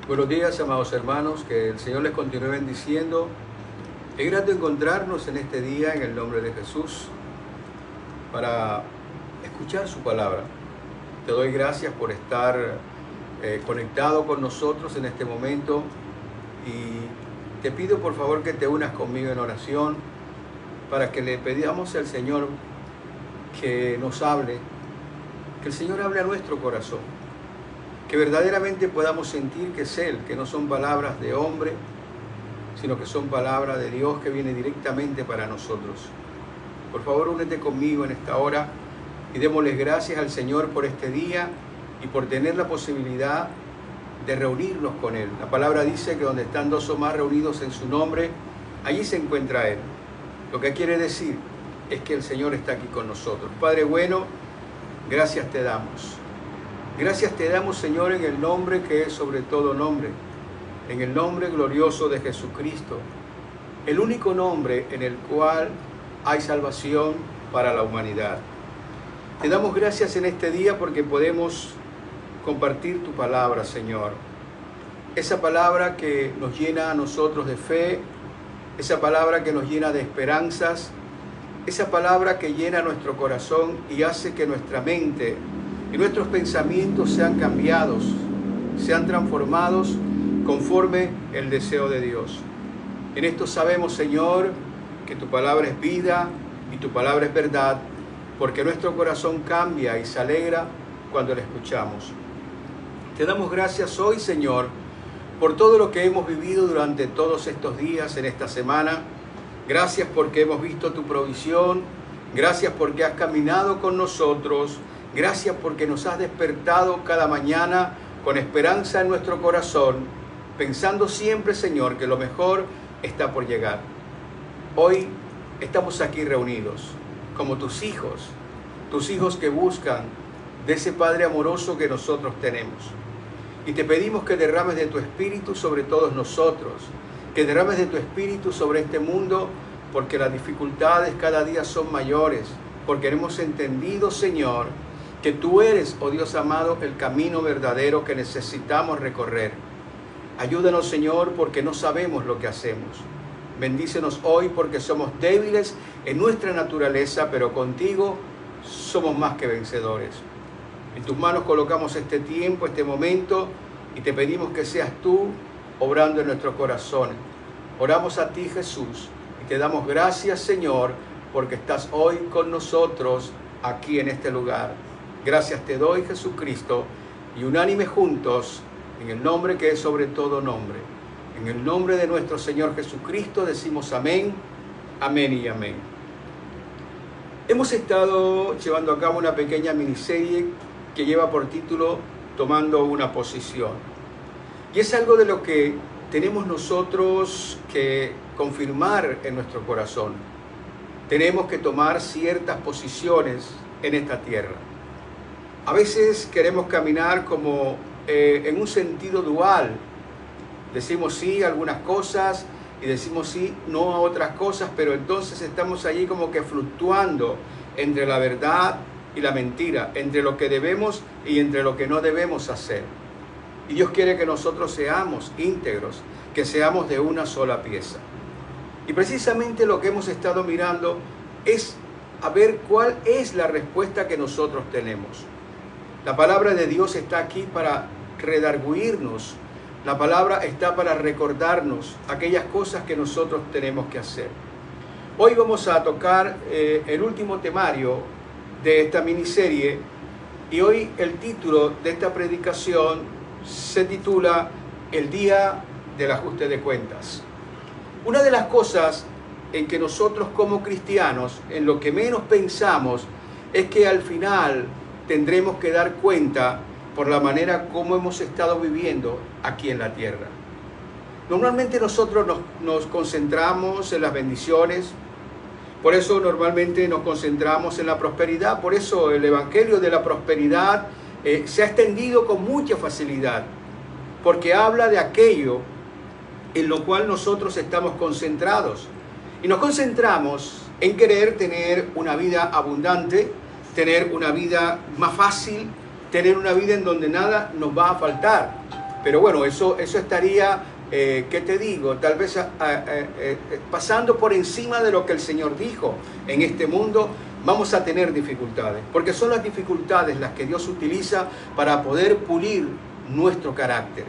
Buenos días, amados hermanos, que el Señor les continúe bendiciendo. Es grato encontrarnos en este día en el nombre de Jesús para escuchar su palabra. Te doy gracias por estar conectado con nosotros en este momento y te pido por favor que te unas conmigo en oración para que le pedamos al Señor que nos hable, que el Señor hable a nuestro corazón. Que verdaderamente podamos sentir que es Él, que no son palabras de hombre, sino que son palabras de Dios que viene directamente para nosotros. Por favor, únete conmigo en esta hora y démosles gracias al Señor por este día y por tener la posibilidad de reunirnos con Él. La palabra dice que donde están dos o más reunidos en su nombre, allí se encuentra Él. Lo que quiere decir es que el Señor está aquí con nosotros. Padre bueno, gracias te damos. Gracias te damos, Señor, en el nombre que es sobre todo nombre, en el nombre glorioso de Jesucristo, el único nombre en el cual hay salvación para la humanidad. Te damos gracias en este día porque podemos compartir tu palabra, Señor. Esa palabra que nos llena a nosotros de fe, esa palabra que nos llena de esperanzas, esa palabra que llena nuestro corazón y hace que nuestra mente y nuestros pensamientos sean cambiados, sean transformados conforme el deseo de Dios. En esto sabemos, Señor, que tu palabra es vida y tu palabra es verdad, porque nuestro corazón cambia y se alegra cuando la escuchamos. Te damos gracias hoy, Señor, por todo lo que hemos vivido durante todos estos días, en esta semana. Gracias porque hemos visto tu provisión, gracias porque has caminado con nosotros. Gracias porque nos has despertado cada mañana con esperanza en nuestro corazón, pensando siempre, Señor, que lo mejor está por llegar. Hoy estamos aquí reunidos como tus hijos que buscan de ese Padre amoroso que nosotros tenemos. Y te pedimos que derrames de tu Espíritu sobre todos nosotros, que derrames de tu Espíritu sobre este mundo, porque las dificultades cada día son mayores, porque hemos entendido, Señor, que tú eres, oh Dios amado, el camino verdadero que necesitamos recorrer. Ayúdanos, Señor, porque no sabemos lo que hacemos. Bendícenos hoy porque somos débiles en nuestra naturaleza, pero contigo somos más que vencedores. En tus manos colocamos este tiempo, este momento, y te pedimos que seas tú obrando en nuestros corazones. Oramos a ti, Jesús, y te damos gracias, Señor, porque estás hoy con nosotros aquí en este lugar. Gracias te doy, Jesucristo, y unánime juntos, en el nombre que es sobre todo nombre. En el nombre de nuestro Señor Jesucristo decimos amén, amén y amén. Hemos estado llevando a cabo una pequeña miniserie que lleva por título Tomando una posición. Y es algo de lo que tenemos nosotros que confirmar en nuestro corazón. Tenemos que tomar ciertas posiciones en esta tierra. A veces queremos caminar como en un sentido dual. Decimos sí a algunas cosas y decimos sí no a otras cosas, pero entonces estamos allí como que fluctuando entre la verdad y la mentira, entre lo que debemos y entre lo que no debemos hacer. Y Dios quiere que nosotros seamos íntegros, que seamos de una sola pieza. Y precisamente lo que hemos estado mirando es a ver cuál es la respuesta que nosotros tenemos. La palabra de Dios está aquí para redarguirnos. La palabra está para recordarnos aquellas cosas que nosotros tenemos que hacer. Hoy vamos a tocar el último temario de esta miniserie y hoy el título de esta predicación se titula El día del ajuste de cuentas. Una de las cosas en que nosotros como cristianos, en lo que menos pensamos, es que al final tendremos que dar cuenta por la manera como hemos estado viviendo aquí en la tierra. Normalmente nosotros nos concentramos en las bendiciones, por eso normalmente nos concentramos en la prosperidad, por eso el evangelio de la prosperidad se ha extendido con mucha facilidad, porque habla de aquello en lo cual nosotros estamos concentrados. Y nos concentramos en querer tener una vida abundante, tener una vida más fácil, tener una vida en donde nada nos va a faltar. Pero bueno, eso estaría, ¿qué te digo? Tal vez pasando por encima de lo que el Señor dijo. En este mundo vamos a tener dificultades, porque son las dificultades las que Dios utiliza para poder pulir nuestro carácter.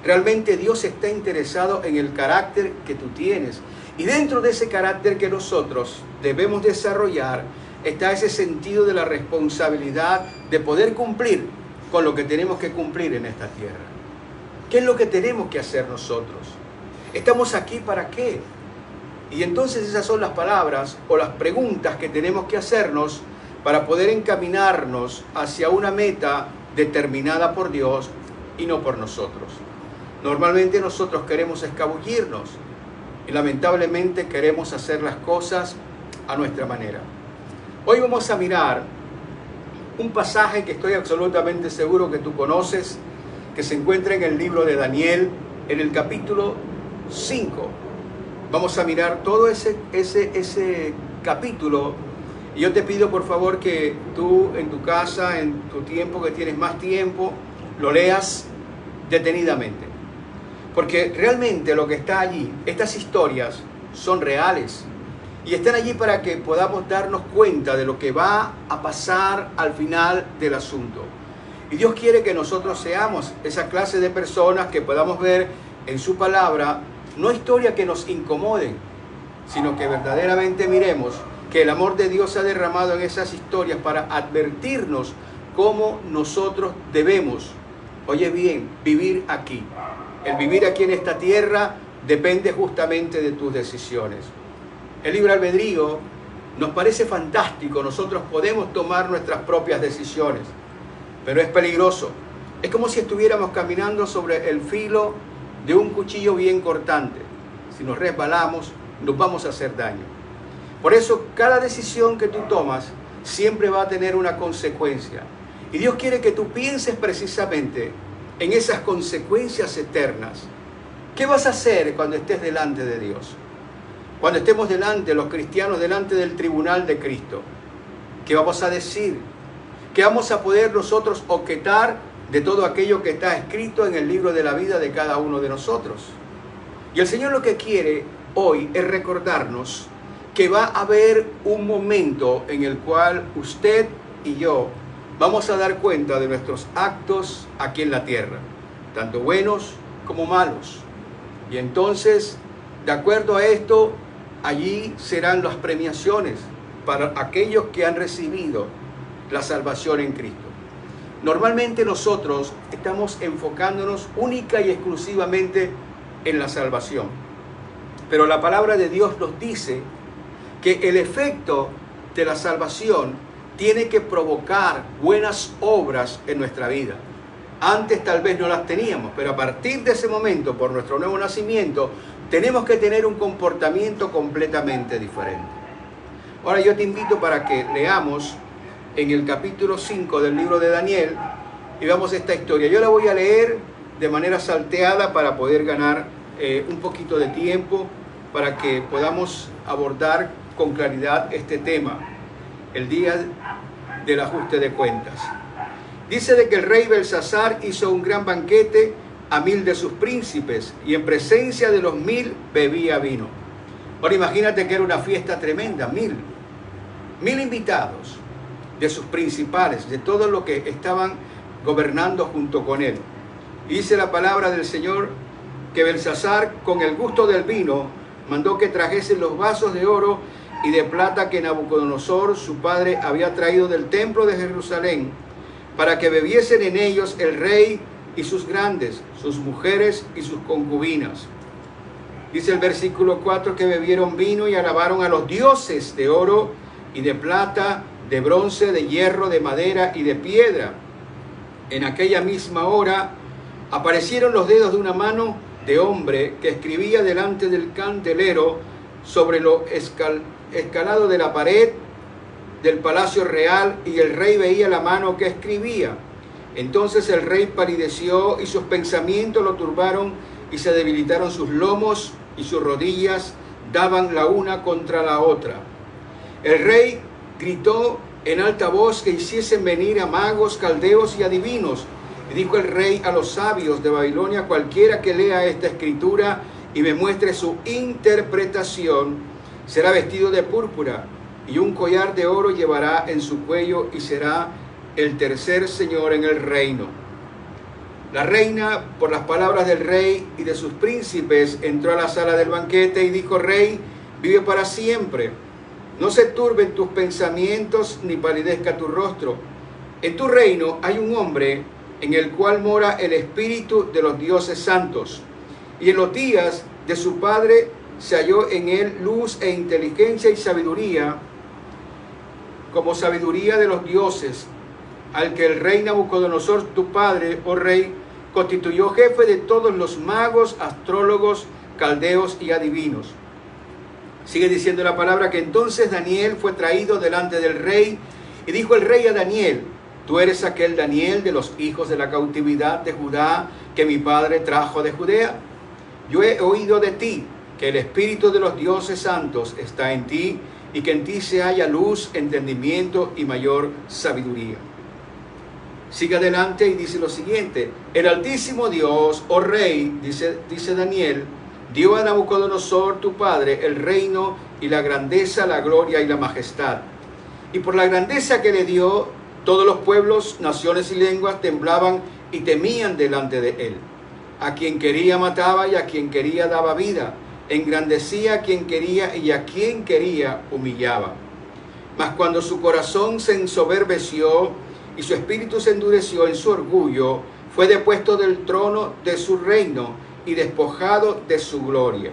Realmente Dios está interesado en el carácter que tú tienes. Y dentro de ese carácter que nosotros debemos desarrollar está ese sentido de la responsabilidad de poder cumplir con lo que tenemos que cumplir en esta tierra. ¿Qué es lo que tenemos que hacer nosotros? ¿Estamos aquí para qué? Y entonces esas son las palabras o las preguntas que tenemos que hacernos para poder encaminarnos hacia una meta determinada por Dios y no por nosotros. Normalmente nosotros queremos escabullirnos y lamentablemente queremos hacer las cosas a nuestra manera. Hoy vamos a mirar un pasaje que estoy absolutamente seguro que tú conoces, que se encuentra en el libro de Daniel, en el capítulo 5. Vamos a mirar todo ese capítulo. Y yo te pido por favor que tú en tu casa, en tu tiempo, que tienes más tiempo, lo leas detenidamente. Porque realmente lo que está allí, estas historias son reales. Y están allí para que podamos darnos cuenta de lo que va a pasar al final del asunto. Y Dios quiere que nosotros seamos esa clase de personas que podamos ver en su palabra, no historias que nos incomoden, sino que verdaderamente miremos que el amor de Dios se ha derramado en esas historias para advertirnos cómo nosotros debemos, oye bien, vivir aquí. El vivir aquí en esta tierra depende justamente de tus decisiones. El libre albedrío nos parece fantástico, nosotros podemos tomar nuestras propias decisiones, pero es peligroso. Es como si estuviéramos caminando sobre el filo de un cuchillo bien cortante. Si nos resbalamos, nos vamos a hacer daño. Por eso, cada decisión que tú tomas siempre va a tener una consecuencia. Y Dios quiere que tú pienses precisamente en esas consecuencias eternas. ¿Qué vas a hacer cuando estés delante de Dios? Cuando estemos delante, los cristianos, delante del tribunal de Cristo, ¿qué vamos a decir? ¿Qué vamos a poder nosotros objetar de todo aquello que está escrito en el libro de la vida de cada uno de nosotros? Y el Señor lo que quiere hoy es recordarnos que va a haber un momento en el cual usted y yo vamos a dar cuenta de nuestros actos aquí en la tierra, tanto buenos como malos. Y entonces, de acuerdo a esto, allí serán las premiaciones para aquellos que han recibido la salvación en Cristo. Normalmente nosotros estamos enfocándonos única y exclusivamente en la salvación. Pero la palabra de Dios nos dice que el efecto de la salvación tiene que provocar buenas obras en nuestra vida. Antes tal vez no las teníamos, pero a partir de ese momento, por nuestro nuevo nacimiento, tenemos que tener un comportamiento completamente diferente. Ahora yo te invito para que leamos en el capítulo 5 del libro de Daniel y veamos esta historia. Yo la voy a leer de manera salteada para poder ganar un poquito de tiempo para que podamos abordar con claridad este tema, el día del ajuste de cuentas. Dice de que el rey Belsasar hizo un gran banquete a 1000 de sus príncipes y en presencia de los 1000 bebía vino. Ahora imagínate que era una fiesta tremenda, 1000 invitados de sus principales, de todos los que estaban gobernando junto con él. Y dice la palabra del Señor que Belsasar, con el gusto del vino, mandó que trajesen los vasos de oro y de plata que Nabucodonosor, su padre, había traído del templo de Jerusalén, para que bebiesen en ellos el rey y sus grandes, sus mujeres y sus concubinas. Dice el versículo 4 que bebieron vino y alabaron a los dioses de oro y de plata, de bronce, de hierro, de madera y de piedra. En aquella misma hora aparecieron los dedos de una mano de hombre que escribía delante del candelero sobre lo escalado de la pared del palacio real, y el rey veía la mano que escribía. Entonces el rey palideció y sus pensamientos lo turbaron y se debilitaron sus lomos y sus rodillas daban la una contra la otra. El rey gritó en alta voz que hiciesen venir a magos, caldeos y adivinos Y dijo el rey a los sabios de Babilonia: cualquiera que lea esta escritura y me muestre su interpretación, será vestido de púrpura, y un collar de oro llevará en su cuello, y será el tercer señor en el reino. La reina, por las palabras del rey y de sus príncipes, entró a la sala del banquete y dijo: Rey, vive para siempre. No se turben tus pensamientos ni palidezca tu rostro. En tu reino hay un hombre en el cual mora el espíritu de los dioses santos. Y en los días de su padre se halló en él luz e inteligencia y sabiduría, como sabiduría de los dioses, al que el rey Nabucodonosor, tu padre, oh rey, constituyó jefe de todos los magos, astrólogos, caldeos y adivinos. Sigue diciendo la palabra que entonces Daniel fue traído delante del rey, y dijo el rey a Daniel: tú eres aquel Daniel de los hijos de la cautividad de Judá que mi padre trajo de Judea. Yo he oído de ti que el espíritu de los dioses santos está en ti, y que en ti se halla luz, entendimiento y mayor sabiduría. Sigue adelante y dice lo siguiente: el Altísimo Dios, oh rey, dice Daniel, dio a Nabucodonosor tu padre el reino y la grandeza, la gloria y la majestad. Y por la grandeza que le dio, todos los pueblos, naciones y lenguas temblaban y temían delante de él. A quien quería mataba, y a quien quería daba vida. Engrandecía a quien quería, y a quien quería humillaba. Mas cuando su corazón se ensoberbeció y su espíritu se endureció en su orgullo, fue depuesto del trono de su reino y despojado de su gloria.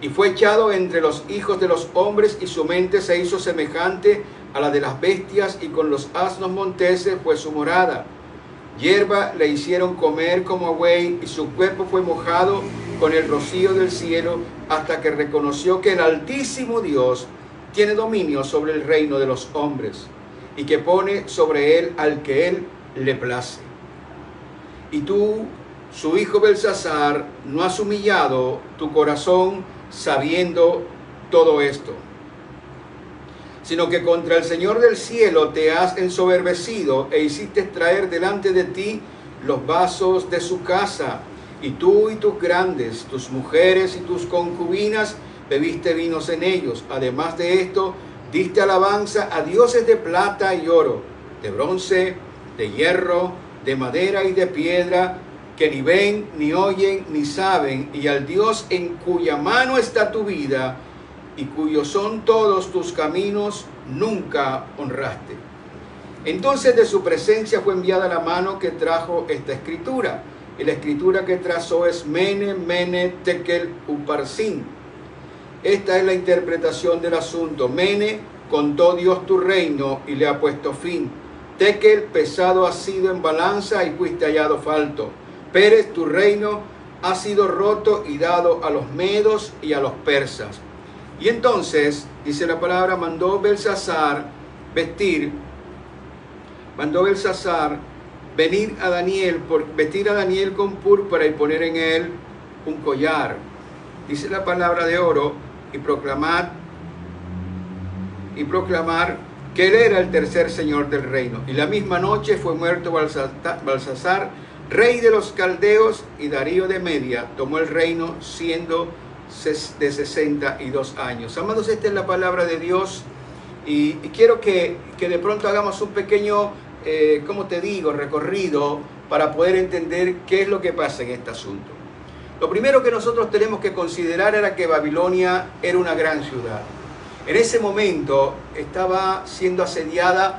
Y fue echado entre los hijos de los hombres, y su mente se hizo semejante a la de las bestias, y con los asnos monteses fue su morada. Hierba le hicieron comer como a buey, y su cuerpo fue mojado con el rocío del cielo, hasta que reconoció que el Altísimo Dios tiene dominio sobre el reino de los hombres, y que pone sobre él al que él le place. Y tú, su hijo Belsasar, no has humillado tu corazón sabiendo todo esto, sino que contra el Señor del cielo te has ensoberbecido, e hiciste traer delante de ti los vasos de su casa, y tú y tus grandes, tus mujeres y tus concubinas, bebiste vinos en ellos. Además de esto, diste alabanza a dioses de plata y oro, de bronce, de hierro, de madera y de piedra, que ni ven, ni oyen, ni saben, y al Dios en cuya mano está tu vida, y cuyos son todos tus caminos, nunca honraste. Entonces de su presencia fue enviada la mano que trajo esta escritura, y la escritura que trazó es Mene, Mene, Tekel, Uparsin. Esta es la interpretación del asunto. Mene, contó Dios tu reino y le ha puesto fin. Tekel, pesado has sido en balanza y fuiste hallado falto. Pérez, tu reino ha sido roto y dado a los medos y a los persas. Y entonces, dice la palabra, mandó Belsasar venir a Daniel, vestir a Daniel con púrpura y poner en él un collar. Dice la palabra de oro, y proclamar que él era el tercer señor del reino. Y la misma noche fue muerto Belsasar, rey de los caldeos, y Darío de Media tomó el reino siendo de 62 años. Amados, esta es la palabra de Dios, y quiero que de pronto hagamos un pequeño, recorrido para poder entender qué es lo que pasa en este asunto. Lo primero que nosotros tenemos que considerar era que Babilonia era una gran ciudad. En ese momento estaba siendo asediada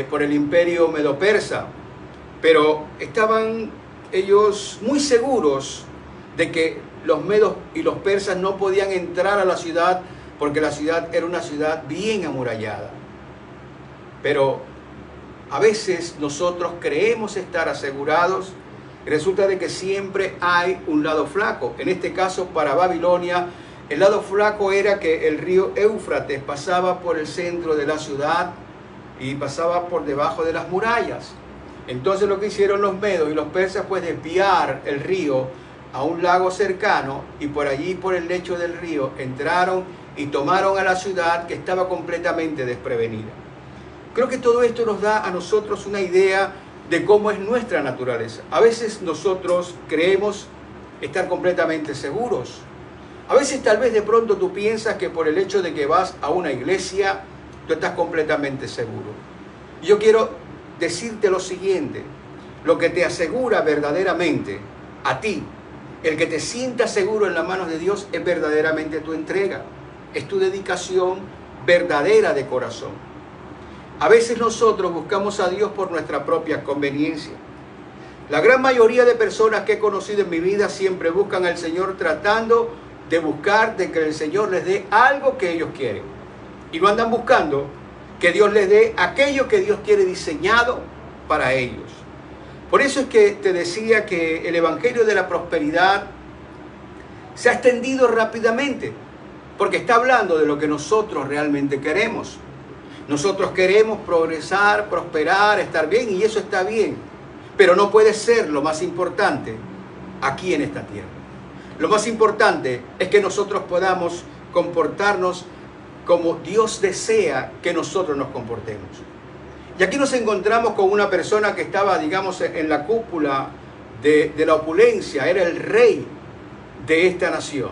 por el imperio medo-persa, pero estaban ellos muy seguros de que los medos y los persas no podían entrar a la ciudad, porque la ciudad era una ciudad bien amurallada. Pero a veces nosotros creemos estar asegurados, y resulta de que siempre hay un lado flaco. En este caso, para Babilonia, el lado flaco era que el río Éufrates pasaba por el centro de la ciudad y pasaba por debajo de las murallas. Entonces lo que hicieron los medos y los persas fue desviar el río a un lago cercano, y por allí, por el lecho del río, entraron y tomaron a la ciudad, que estaba completamente desprevenida. Creo que todo esto nos da a nosotros una idea de cómo es nuestra naturaleza. A veces nosotros creemos estar completamente seguros. A veces tal vez de pronto tú piensas que por el hecho de que vas a una iglesia, tú estás completamente seguro. Y yo quiero decirte lo siguiente: lo que te asegura verdaderamente a ti, el que te sienta seguro en las manos de Dios, es verdaderamente tu entrega, es tu dedicación verdadera de corazón. A veces nosotros buscamos a Dios por nuestra propia conveniencia. La gran mayoría de personas que he conocido en mi vida siempre buscan al Señor tratando de buscar de que el Señor les dé algo que ellos quieren. Y no andan buscando que Dios les dé aquello que Dios tiene diseñado para ellos. Por eso es que te decía que el Evangelio de la prosperidad se ha extendido rápidamente, porque está hablando de lo que nosotros realmente queremos. Nosotros queremos progresar, prosperar, estar bien, y eso está bien, pero no puede ser lo más importante aquí en esta tierra. Lo más importante es que nosotros podamos comportarnos como Dios desea que nosotros nos comportemos. Y aquí nos encontramos con una persona que estaba, digamos, en la cúpula de la opulencia, era el rey de esta nación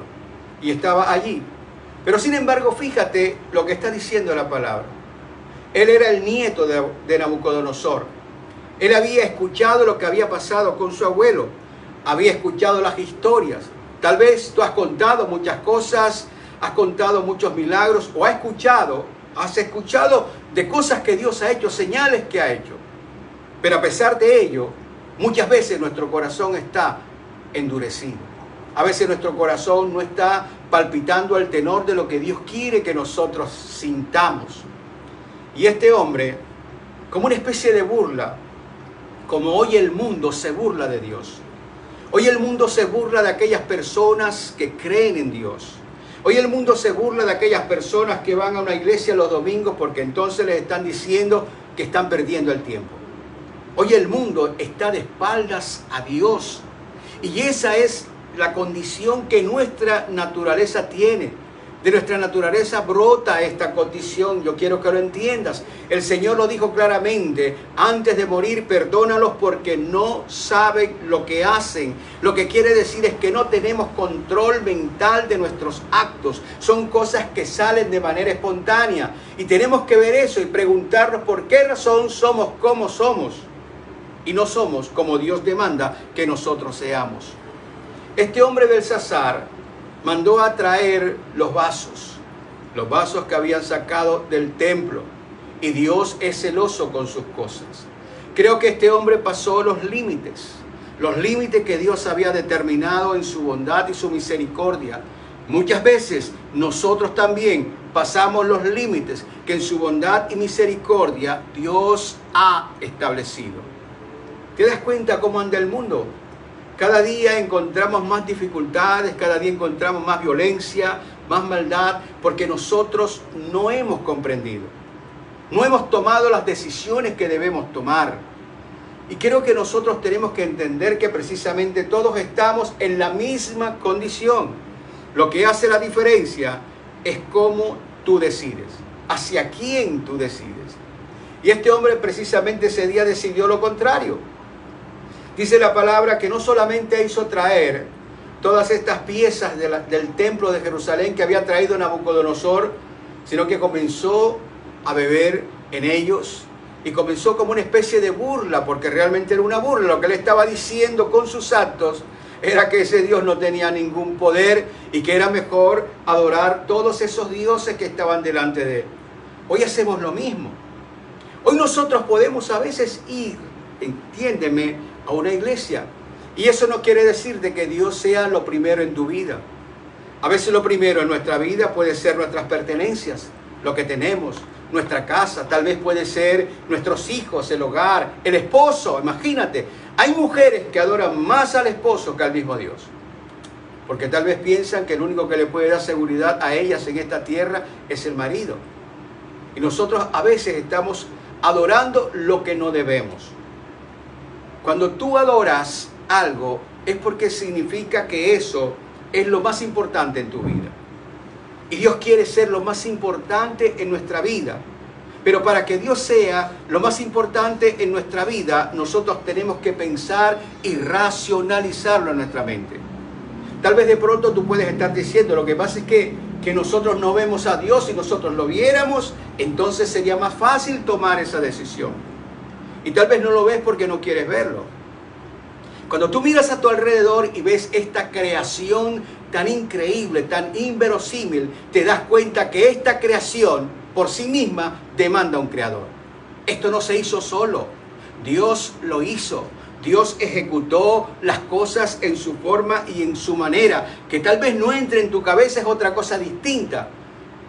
y estaba allí. Pero sin embargo, fíjate lo que está diciendo la palabra. Él era el nieto de Nabucodonosor. Él había escuchado lo que había pasado con su abuelo, había escuchado las historias. Tal vez tú has contado muchas cosas, has contado muchos milagros, o has escuchado de cosas que Dios ha hecho, señales que ha hecho. Pero a pesar de ello, muchas veces nuestro corazón está endurecido. A veces nuestro corazón no está palpitando al tenor de lo que Dios quiere que nosotros sintamos. Y este hombre, como una especie de burla, como hoy el mundo se burla de Dios. Hoy el mundo se burla de aquellas personas que creen en Dios. Hoy el mundo se burla de aquellas personas que van a una iglesia los domingos porque entonces les están diciendo que están perdiendo el tiempo. Hoy el mundo está de espaldas a Dios. Y esa es la condición que nuestra naturaleza tiene. De nuestra naturaleza brota esta condición. Yo quiero que lo entiendas. El Señor lo dijo claramente: antes de morir, perdónalos porque no saben lo que hacen. Lo que quiere decir es que no tenemos control mental de nuestros actos. Son cosas que salen de manera espontánea. Y tenemos que ver eso y preguntarnos por qué razón somos como somos. Y no somos como Dios demanda que nosotros seamos. Este hombre Belsasar mandó a traer los vasos que habían sacado del templo, y Dios es celoso con sus cosas. Creo que este hombre pasó los límites que Dios había determinado en su bondad y su misericordia. Muchas veces nosotros también pasamos los límites que en su bondad y misericordia Dios ha establecido. ¿Te das cuenta cómo anda el mundo? Cada día encontramos más dificultades, cada día encontramos más violencia, más maldad, porque nosotros no hemos comprendido. No hemos tomado las decisiones que debemos tomar. Y creo que nosotros tenemos que entender que precisamente todos estamos en la misma condición. Lo que hace la diferencia es cómo tú decides, hacia quién tú decides. Y este hombre precisamente ese día decidió lo contrario. Dice la palabra que no solamente hizo traer todas estas piezas del templo de Jerusalén que había traído Nabucodonosor, sino que comenzó a beber en ellos y comenzó como una especie de burla, porque realmente era una burla. Lo que él estaba diciendo con sus actos era que ese Dios no tenía ningún poder y que era mejor adorar todos esos dioses que estaban delante de él. Hoy hacemos lo mismo. Hoy nosotros podemos a veces ir, entiéndeme, a una iglesia, y eso no quiere decir de que Dios sea lo primero en tu vida. A veces lo primero en nuestra vida puede ser nuestras pertenencias, lo que tenemos, nuestra casa, tal vez puede ser nuestros hijos, el hogar, el esposo. Imagínate, hay mujeres que adoran más al esposo que al mismo Dios, porque tal vez piensan que el único que le puede dar seguridad a ellas en esta tierra es el marido. Y nosotros a veces estamos adorando lo que no debemos. Cuando tú adoras algo es porque significa que eso es lo más importante en tu vida. Y Dios quiere ser lo más importante en nuestra vida. Pero para que Dios sea lo más importante en nuestra vida, nosotros tenemos que pensar y racionalizarlo en nuestra mente. Tal vez de pronto tú puedes estar diciendo, lo que pasa es que nosotros no vemos a Dios. Si nosotros lo viéramos, entonces sería más fácil tomar esa decisión. Y tal vez no lo ves porque no quieres verlo. Cuando tú miras a tu alrededor y ves esta creación tan increíble, tan inverosímil, te das cuenta que esta creación por sí misma demanda un creador. Esto no se hizo solo. Dios lo hizo. Dios ejecutó las cosas en su forma y en su manera. Que tal vez no entre en tu cabeza es otra cosa distinta.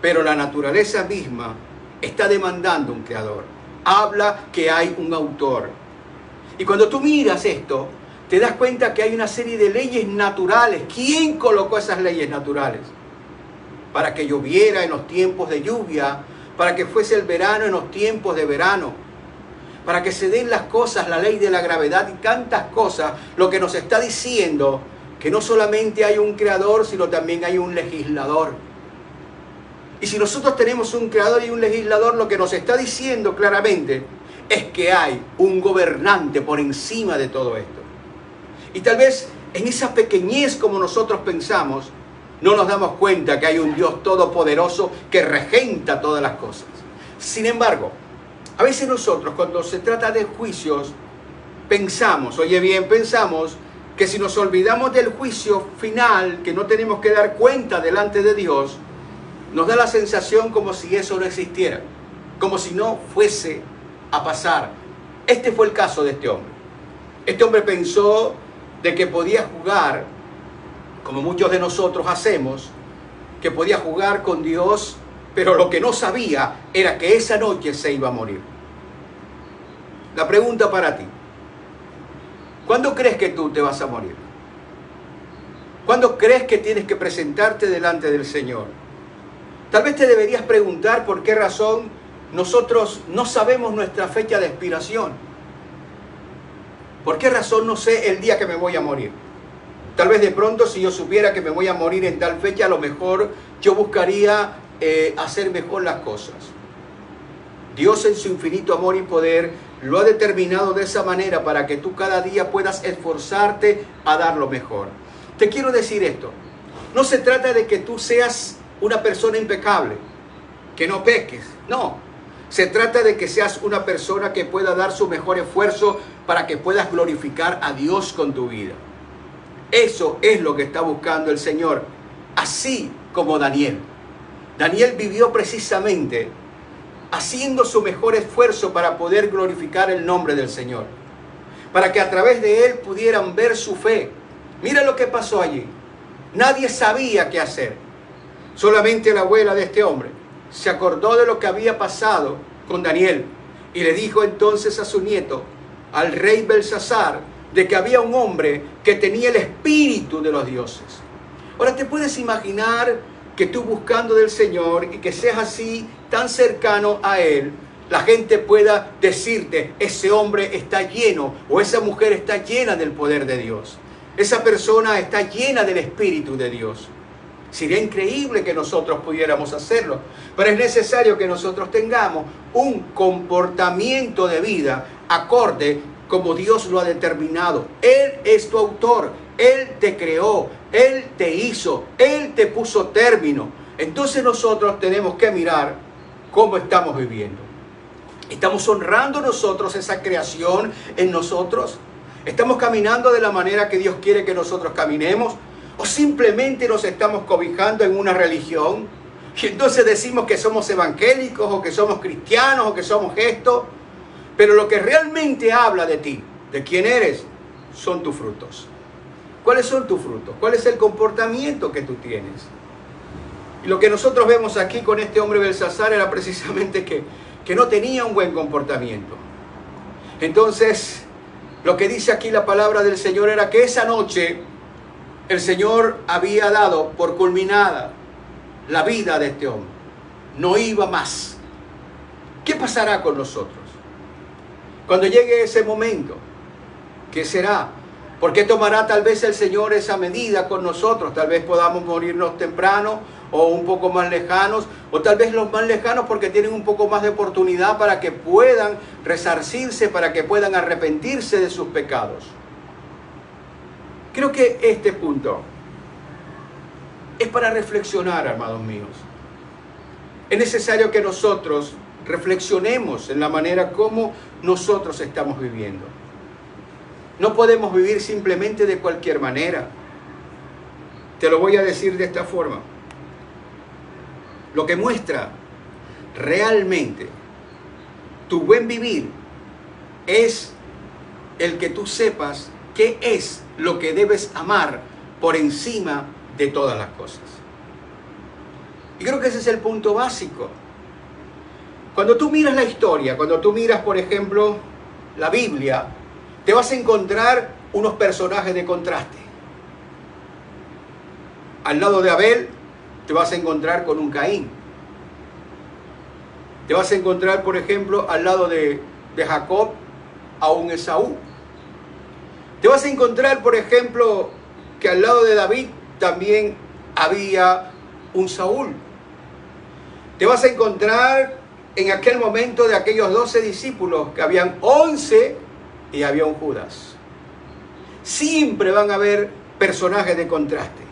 Pero la naturaleza misma está demandando un creador. Habla que hay un autor. Y cuando tú miras esto, te das cuenta que hay una serie de leyes naturales. ¿Quién colocó esas leyes naturales? Para que lloviera en los tiempos de lluvia, para que fuese el verano en los tiempos de verano, para que se den las cosas, la ley de la gravedad y tantas cosas. Lo que nos está diciendo que no solamente hay un creador, sino también hay un legislador. Y si nosotros tenemos un creador y un legislador, lo que nos está diciendo claramente es que hay un gobernante por encima de todo esto. Y tal vez en esa pequeñez como nosotros pensamos, no nos damos cuenta que hay un Dios todopoderoso que regenta todas las cosas. Sin embargo, a veces nosotros cuando se trata de juicios, pensamos que si nos olvidamos del juicio final, que no tenemos que dar cuenta delante de Dios, nos da la sensación como si eso no existiera, como si no fuese a pasar. Este fue el caso de este hombre. Este hombre pensó de que podía jugar, como muchos de nosotros hacemos, que podía jugar con Dios, pero lo que no sabía era que esa noche se iba a morir. La pregunta para ti: ¿cuándo crees que tú te vas a morir? ¿Cuándo crees que tienes que presentarte delante del Señor? Tal vez te deberías preguntar por qué razón nosotros no sabemos nuestra fecha de expiración. ¿Por qué razón no sé el día que me voy a morir? Tal vez de pronto, si yo supiera que me voy a morir en tal fecha, a lo mejor yo buscaría hacer mejor las cosas. Dios en su infinito amor y poder lo ha determinado de esa manera para que tú cada día puedas esforzarte a dar lo mejor. Te quiero decir esto: no se trata de que tú seas una persona impecable, que no peques, no. Se trata de que seas una persona que pueda dar su mejor esfuerzo para que puedas glorificar a Dios con tu vida. Eso es lo que está buscando el Señor, así como Daniel. Daniel vivió precisamente haciendo su mejor esfuerzo para poder glorificar el nombre del Señor, para que a través de él pudieran ver su fe. Mira lo que pasó allí. Nadie sabía qué hacer. Solamente la abuela de este hombre se acordó de lo que había pasado con Daniel y le dijo entonces a su nieto, al rey Belsasar, de que había un hombre que tenía el espíritu de los dioses. Ahora, ¿te puedes imaginar que tú buscando del Señor y que seas así tan cercano a Él, la gente pueda decirte, ese hombre está lleno o esa mujer está llena del poder de Dios? Esa persona está llena del Espíritu de Dios. Sería increíble que nosotros pudiéramos hacerlo, pero es necesario que nosotros tengamos un comportamiento de vida acorde como Dios lo ha determinado. Él es tu autor, Él te creó, Él te hizo, Él te puso término. Entonces nosotros tenemos que mirar cómo estamos viviendo. ¿Estamos honrando nosotros esa creación en nosotros? ¿Estamos caminando de la manera que Dios quiere que nosotros caminemos? ¿O simplemente nos estamos cobijando en una religión? Y entonces decimos que somos evangélicos o que somos cristianos o que somos esto. Pero lo que realmente habla de ti, de quién eres, son tus frutos. ¿Cuáles son tus frutos? ¿Cuál es el comportamiento que tú tienes? Y lo que nosotros vemos aquí con este hombre Belsasar era precisamente que no tenía un buen comportamiento. Entonces, lo que dice aquí la palabra del Señor era que esa noche el Señor había dado por culminada la vida de este hombre. No iba más. ¿Qué pasará con nosotros? Cuando llegue ese momento, ¿qué será? ¿Por qué tomará tal vez el Señor esa medida con nosotros? Tal vez podamos morirnos temprano o un poco más lejanos, o tal vez los más lejanos porque tienen un poco más de oportunidad para que puedan resarcirse, para que puedan arrepentirse de sus pecados. Creo que este punto es para reflexionar, amados míos. Es necesario que nosotros reflexionemos en la manera como nosotros estamos viviendo. No podemos vivir simplemente de cualquier manera. Te lo voy a decir de esta forma. Lo que muestra realmente tu buen vivir es el que tú sepas qué es lo que debes amar por encima de todas las cosas. Y creo que ese es el punto básico. Cuando tú miras la historia, cuando tú miras, por ejemplo, la Biblia, te vas a encontrar unos personajes de contraste. Al lado de Abel, te vas a encontrar con un Caín. Te vas a encontrar, por ejemplo, al lado de Jacob, a un Esaú. Te vas a encontrar, por ejemplo, que al lado de David también había un Saúl. Te vas a encontrar en aquel momento de aquellos 12 discípulos que habían 11 y había un Judas. Siempre van a haber personajes de contraste.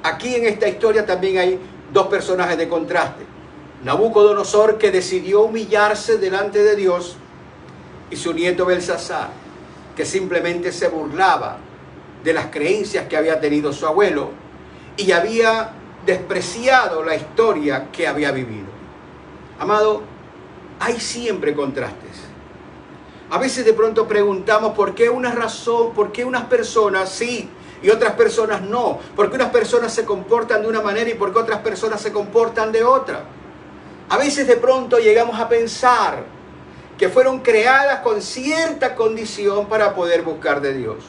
Aquí en esta historia también hay dos personajes de contraste. Nabucodonosor, que decidió humillarse delante de Dios, y su nieto Belsasar, que simplemente se burlaba de las creencias que había tenido su abuelo y había despreciado la historia que había vivido. Amado, hay siempre contrastes. A veces de pronto preguntamos por qué una razón, por qué unas personas sí y otras personas no, por qué unas personas se comportan de una manera y por qué otras personas se comportan de otra. A veces de pronto llegamos a pensar que fueron creadas con cierta condición para poder buscar de Dios.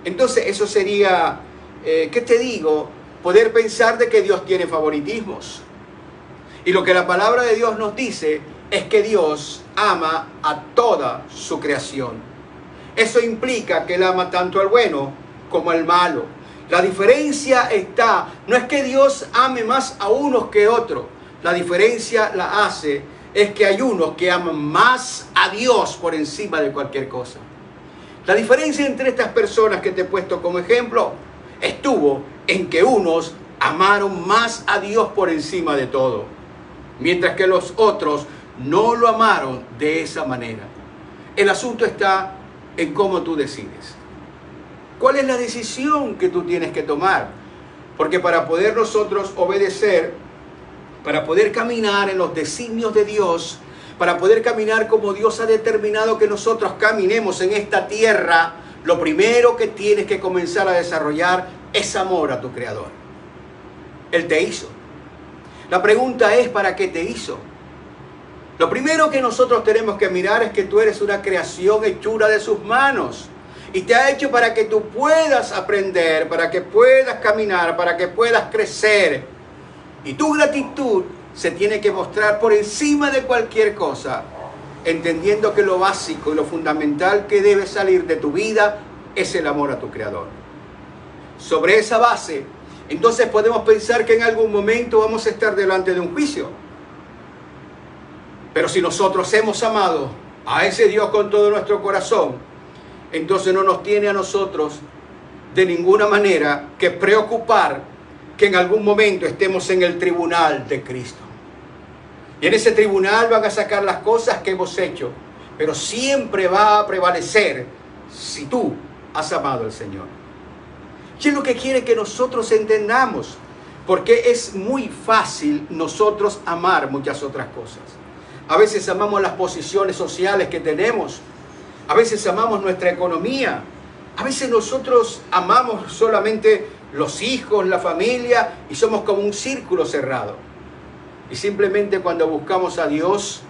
Entonces eso sería, ¿qué te digo? Poder pensar de que Dios tiene favoritismos. Y lo que la palabra de Dios nos dice es que Dios ama a toda su creación. Eso implica que Él ama tanto al bueno como al malo. La diferencia está, no es que Dios ame más a unos que otros. La diferencia la hace es que hay unos que aman más a Dios por encima de cualquier cosa. La diferencia entre estas personas que te he puesto como ejemplo estuvo en que unos amaron más a Dios por encima de todo, mientras que los otros no lo amaron de esa manera. El asunto está en cómo tú decides. ¿Cuál es la decisión que tú tienes que tomar? Porque para poder nosotros obedecer, para poder caminar en los designios de Dios, para poder caminar como Dios ha determinado que nosotros caminemos en esta tierra, lo primero que tienes que comenzar a desarrollar es amor a tu Creador. Él te hizo. La pregunta es, ¿para qué te hizo? Lo primero que nosotros tenemos que mirar es que tú eres una creación hechura de sus manos. Y te ha hecho para que tú puedas aprender, para que puedas caminar, para que puedas crecer. Y tu gratitud se tiene que mostrar por encima de cualquier cosa, entendiendo que lo básico y lo fundamental que debe salir de tu vida es el amor a tu Creador. Sobre esa base, entonces podemos pensar que en algún momento vamos a estar delante de un juicio. Pero si nosotros hemos amado a ese Dios con todo nuestro corazón, entonces no nos tiene a nosotros de ninguna manera que preocupar que en algún momento estemos en el tribunal de Cristo. Y en ese tribunal van a sacar las cosas que hemos hecho, pero siempre va a prevalecer si tú has amado al Señor. Y es lo que quiere que nosotros entendamos, porque es muy fácil nosotros amar muchas otras cosas. A veces amamos las posiciones sociales que tenemos, a veces amamos nuestra economía, a veces nosotros amamos solamente los hijos, la familia, y somos como un círculo cerrado. Y simplemente cuando buscamos a Dios,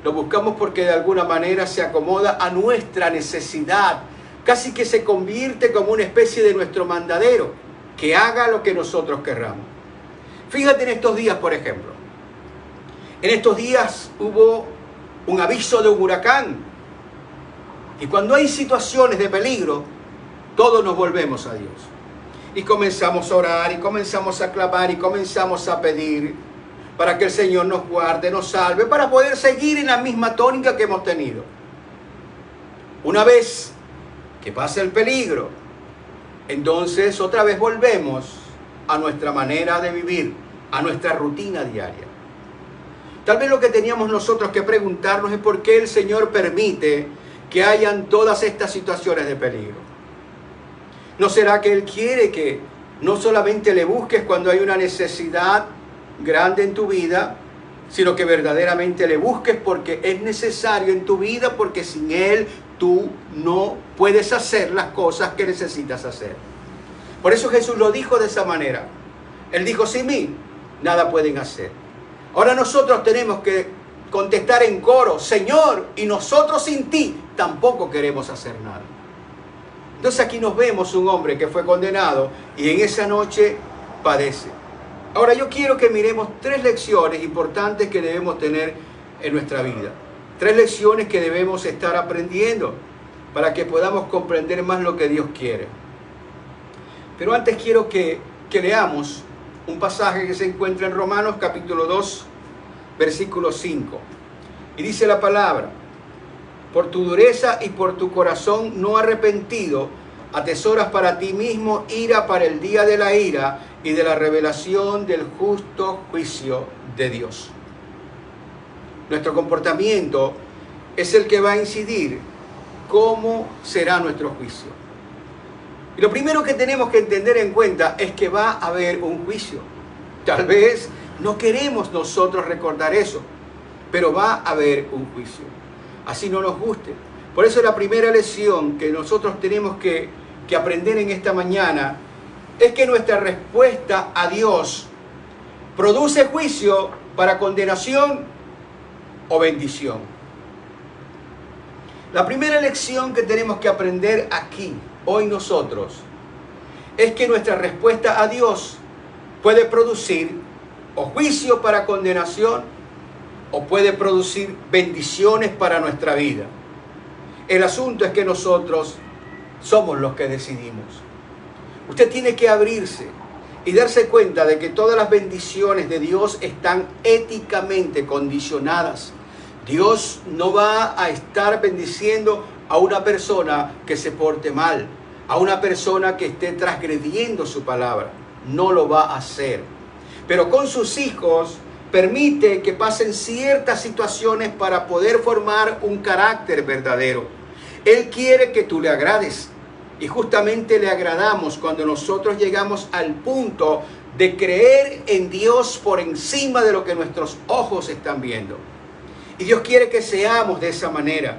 lo buscamos porque de alguna manera se acomoda a nuestra necesidad. Casi que se convierte como una especie de nuestro mandadero, que haga lo que nosotros querramos. Fíjate en estos días, por ejemplo. En estos días hubo un aviso de un huracán. Y cuando hay situaciones de peligro, todos nos volvemos a Dios. Y comenzamos a orar, y comenzamos a clamar, y comenzamos a pedir para que el Señor nos guarde, nos salve, para poder seguir en la misma tónica que hemos tenido. Una vez que pase el peligro, entonces otra vez volvemos a nuestra manera de vivir, a nuestra rutina diaria. Tal vez lo que teníamos nosotros que preguntarnos es por qué el Señor permite que hayan todas estas situaciones de peligro. ¿No será que Él quiere que no solamente le busques cuando hay una necesidad grande en tu vida, sino que verdaderamente le busques porque es necesario en tu vida, porque sin Él tú no puedes hacer las cosas que necesitas hacer? Por eso Jesús lo dijo de esa manera. Él dijo, sin mí nada pueden hacer. Ahora nosotros tenemos que contestar en coro, Señor, y nosotros sin ti tampoco queremos hacer nada. Entonces aquí nos vemos un hombre que fue condenado y en esa noche padece. Ahora yo quiero que miremos 3 lecciones importantes que debemos tener en nuestra vida. 3 lecciones que debemos estar aprendiendo para que podamos comprender más lo que Dios quiere. Pero antes quiero que leamos un pasaje que se encuentra en Romanos capítulo 2, versículo 5. Y dice la palabra, por tu dureza y por tu corazón no arrepentido, atesoras para ti mismo ira para el día de la ira y de la revelación del justo juicio de Dios. Nuestro comportamiento es el que va a incidir cómo será nuestro juicio. Y lo primero que tenemos que entender en cuenta es que va a haber un juicio. Tal vez no queremos nosotros recordar eso, pero va a haber un juicio. Así no nos guste. Por eso la primera lección que nosotros tenemos que aprender en esta mañana es que nuestra respuesta a Dios produce juicio para condenación o bendición. La primera lección que tenemos que aprender aquí, hoy nosotros, es que nuestra respuesta a Dios puede producir o juicio para condenación o puede producir bendiciones para nuestra vida. El asunto es que nosotros somos los que decidimos. Usted tiene que abrirse y darse cuenta de que todas las bendiciones de Dios están éticamente condicionadas. Dios no va a estar bendiciendo a una persona que se porte mal, a una persona que esté transgrediendo su palabra. No lo va a hacer. Pero con sus hijos permite que pasen ciertas situaciones para poder formar un carácter verdadero. Él quiere que tú le agrades. Y justamente le agradamos cuando nosotros llegamos al punto de creer en Dios por encima de lo que nuestros ojos están viendo. Y Dios quiere que seamos de esa manera.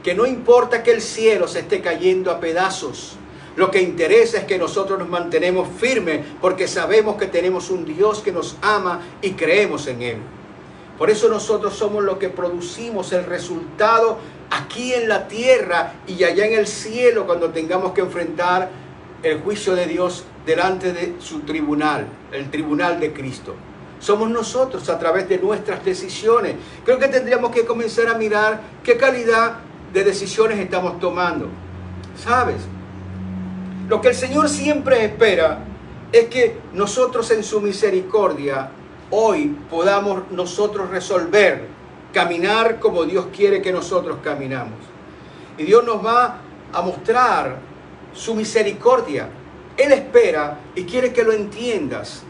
Que no importa que el cielo se esté cayendo a pedazos. Lo que interesa es que nosotros nos mantenemos firmes porque sabemos que tenemos un Dios que nos ama y creemos en Él. Por eso nosotros somos los que producimos el resultado aquí en la tierra y allá en el cielo cuando tengamos que enfrentar el juicio de Dios delante de su tribunal, el tribunal de Cristo. Somos nosotros a través de nuestras decisiones. Creo que tendríamos que comenzar a mirar qué calidad de decisiones estamos tomando. ¿Sabes? Lo que el Señor siempre espera es que nosotros en su misericordia hoy podamos nosotros resolver, caminar como Dios quiere que nosotros caminamos. Y Dios nos va a mostrar su misericordia. Él espera y quiere que lo entiendas.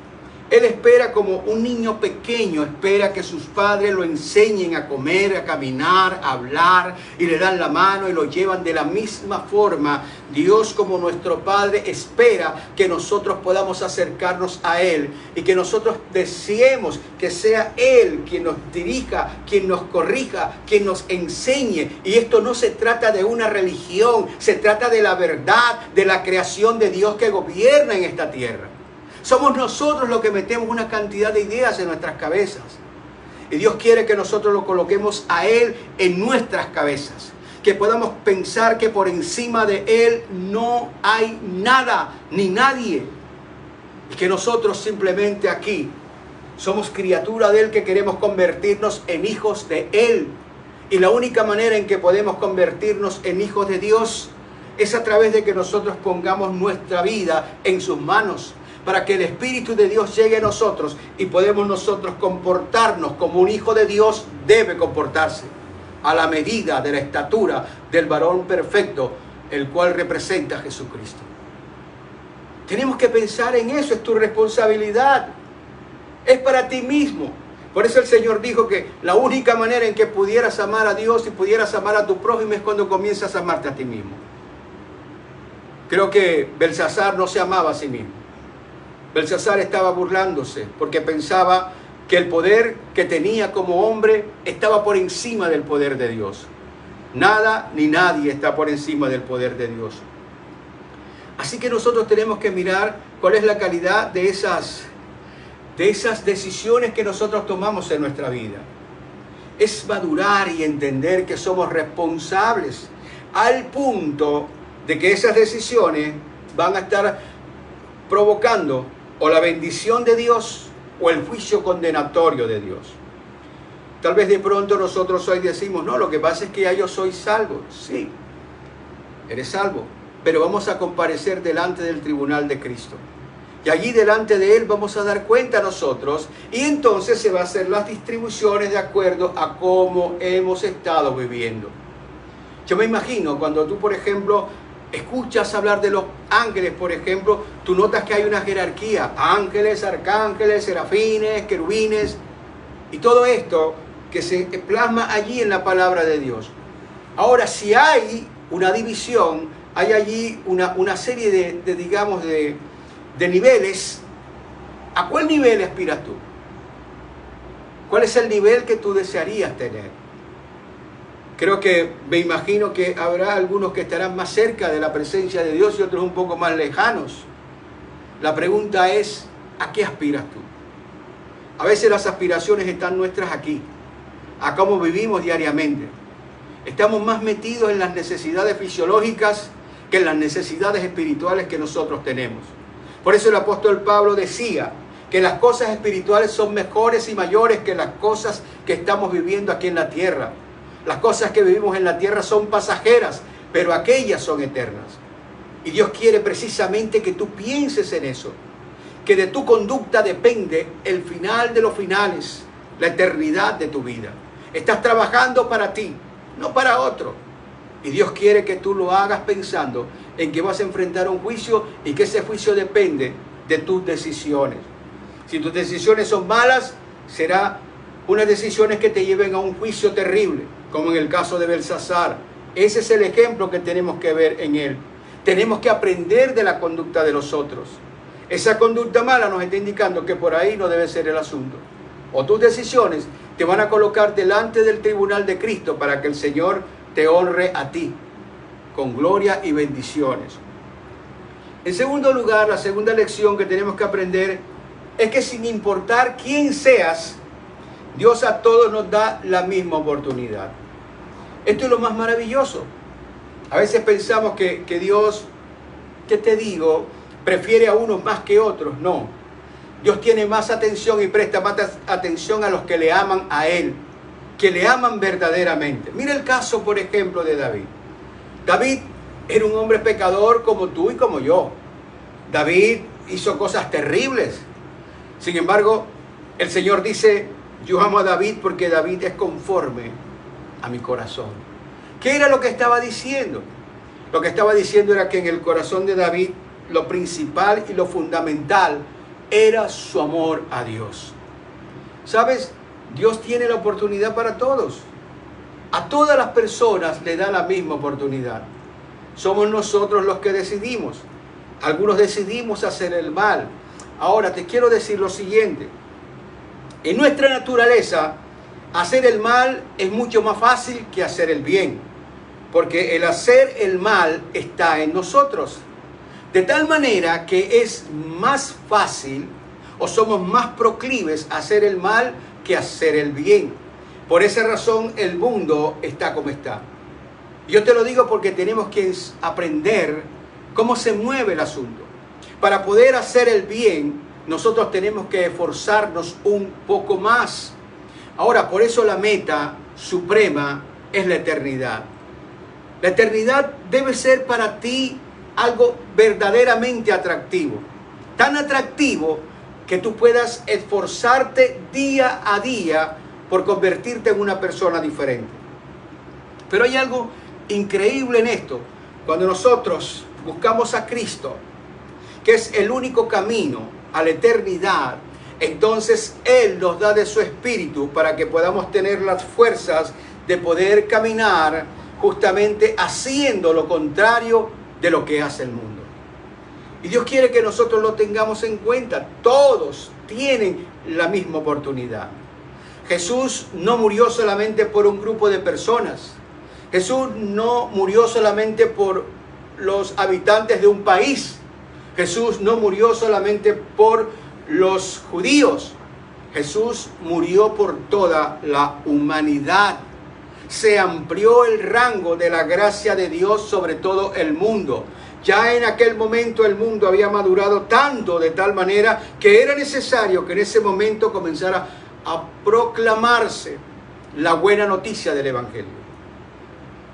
Él espera como un niño pequeño, espera que sus padres lo enseñen a comer, a caminar, a hablar y le dan la mano y lo llevan de la misma forma. Dios como nuestro Padre espera que nosotros podamos acercarnos a Él y que nosotros deseemos que sea Él quien nos dirija, quien nos corrija, quien nos enseñe. Y esto no se trata de una religión, se trata de la verdad, de la creación de Dios que gobierna en esta tierra. Somos nosotros los que metemos una cantidad de ideas en nuestras cabezas. Y Dios quiere que nosotros lo coloquemos a Él en nuestras cabezas. Que podamos pensar que por encima de Él no hay nada ni nadie. Y que nosotros simplemente aquí somos criatura de Él que queremos convertirnos en hijos de Él. Y la única manera en que podemos convertirnos en hijos de Dios es a través de que nosotros pongamos nuestra vida en sus manos, para que el Espíritu de Dios llegue a nosotros y podemos nosotros comportarnos como un hijo de Dios debe comportarse, a la medida de la estatura del varón perfecto, el cual representa a Jesucristo. Tenemos que pensar en eso, es tu responsabilidad, es para ti mismo. Por eso el Señor dijo que la única manera en que pudieras amar a Dios y pudieras amar a tu prójimo es cuando comienzas a amarte a ti mismo. Creo que Belsasar no se amaba a sí mismo. Belsasar estaba burlándose porque pensaba que el poder que tenía como hombre estaba por encima del poder de Dios. Nada ni nadie está por encima del poder de Dios. Así que nosotros tenemos que mirar cuál es la calidad de esas decisiones que nosotros tomamos en nuestra vida. Es madurar y entender que somos responsables al punto de que esas decisiones van a estar provocando o la bendición de Dios o el juicio condenatorio de Dios. Tal vez de pronto nosotros hoy decimos, no, lo que pasa es que ya yo soy salvo. Sí, eres salvo, pero vamos a comparecer delante del tribunal de Cristo. Y allí delante de Él vamos a dar cuenta a nosotros y entonces se va a hacer las distribuciones de acuerdo a cómo hemos estado viviendo. Yo me imagino cuando tú, por ejemplo, escuchas hablar de los ángeles, por ejemplo, tú notas que hay una jerarquía, ángeles, arcángeles, serafines, querubines, y todo esto que se plasma allí en la palabra de Dios. Ahora, si hay una división, hay allí una serie de niveles. ¿A cuál nivel aspiras tú? ¿Cuál es el nivel que tú desearías tener? Creo que me imagino que habrá algunos que estarán más cerca de la presencia de Dios y otros un poco más lejanos. La pregunta es, ¿a qué aspiras tú? A veces las aspiraciones están nuestras aquí, a cómo vivimos diariamente. Estamos más metidos en las necesidades fisiológicas que en las necesidades espirituales que nosotros tenemos. Por eso el apóstol Pablo decía que las cosas espirituales son mejores y mayores que las cosas que estamos viviendo aquí en la tierra. Las cosas que vivimos en la tierra son pasajeras, pero aquellas son eternas. Y Dios quiere precisamente que tú pienses en eso, que de tu conducta depende el final de los finales, la eternidad de tu vida. Estás trabajando para ti, no para otro. Y Dios quiere que tú lo hagas pensando en que vas a enfrentar un juicio y que ese juicio depende de tus decisiones. Si tus decisiones son malas, será unas decisiones que te lleven a un juicio terrible, como en el caso de Belsasar. Ese es el ejemplo que tenemos que ver en él. Tenemos que aprender de la conducta de los otros. Esa conducta mala nos está indicando que por ahí no debe ser el asunto. O tus decisiones te van a colocar delante del tribunal de Cristo para que el Señor te honre a ti con gloria y bendiciones. En segundo lugar, la segunda lección que tenemos que aprender es que sin importar quién seas, Dios a todos nos da la misma oportunidad. Esto es lo más maravilloso. A veces pensamos que Dios, ¿qué te digo?, prefiere a unos más que otros. No. Dios tiene más atención y presta más atención a los que le aman a Él, que le aman verdaderamente. Mira el caso, por ejemplo, de David. David era un hombre pecador como tú y como yo. David hizo cosas terribles. Sin embargo, el Señor dice, yo amo a David porque David es conforme a mi corazón. ¿Qué era lo que estaba diciendo? Lo que estaba diciendo era que en el corazón de David lo principal y lo fundamental era su amor a Dios. ¿Sabes? Dios tiene la oportunidad para todos. A todas las personas le da la misma oportunidad. Somos nosotros los que decidimos. Algunos decidimos hacer el mal. Ahora te quiero decir lo siguiente. En nuestra naturaleza, hacer el mal es mucho más fácil que hacer el bien. Porque el hacer el mal está en nosotros. De tal manera que es más fácil o somos más proclives a hacer el mal que a hacer el bien. Por esa razón el mundo está como está. Yo te lo digo porque tenemos que aprender cómo se mueve el asunto. Para poder hacer el bien, nosotros tenemos que esforzarnos un poco más. Ahora, por eso la meta suprema es la eternidad. La eternidad debe ser para ti algo verdaderamente atractivo. Tan atractivo que tú puedas esforzarte día a día por convertirte en una persona diferente. Pero hay algo increíble en esto. Cuando nosotros buscamos a Cristo, que es el único camino a la eternidad, entonces Él nos da de su Espíritu para que podamos tener las fuerzas de poder caminar justamente haciendo lo contrario de lo que hace el mundo. Y Dios quiere que nosotros lo tengamos en cuenta. Todos tienen la misma oportunidad. Jesús no murió solamente por un grupo de personas. Jesús no murió solamente por los habitantes de un país. Jesús no murió solamente por los judíos. Jesús murió por toda la humanidad. Se amplió el rango de la gracia de Dios sobre todo el mundo. Ya en aquel momento el mundo había madurado tanto de tal manera que era necesario que en ese momento comenzara a proclamarse la buena noticia del Evangelio.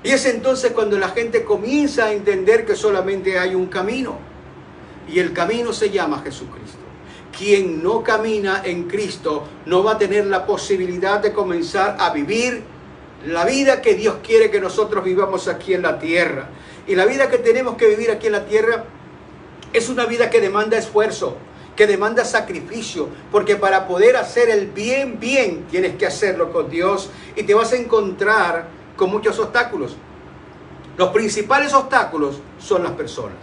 Y es entonces cuando la gente comienza a entender que solamente hay un camino. Y el camino se llama Jesucristo. Quien no camina en Cristo no va a tener la posibilidad de comenzar a vivir la vida que Dios quiere que nosotros vivamos aquí en la tierra. Y la vida que tenemos que vivir aquí en la tierra es una vida que demanda esfuerzo, que demanda sacrificio, porque para poder hacer el bien, tienes que hacerlo con Dios y te vas a encontrar con muchos obstáculos. Los principales obstáculos son las personas.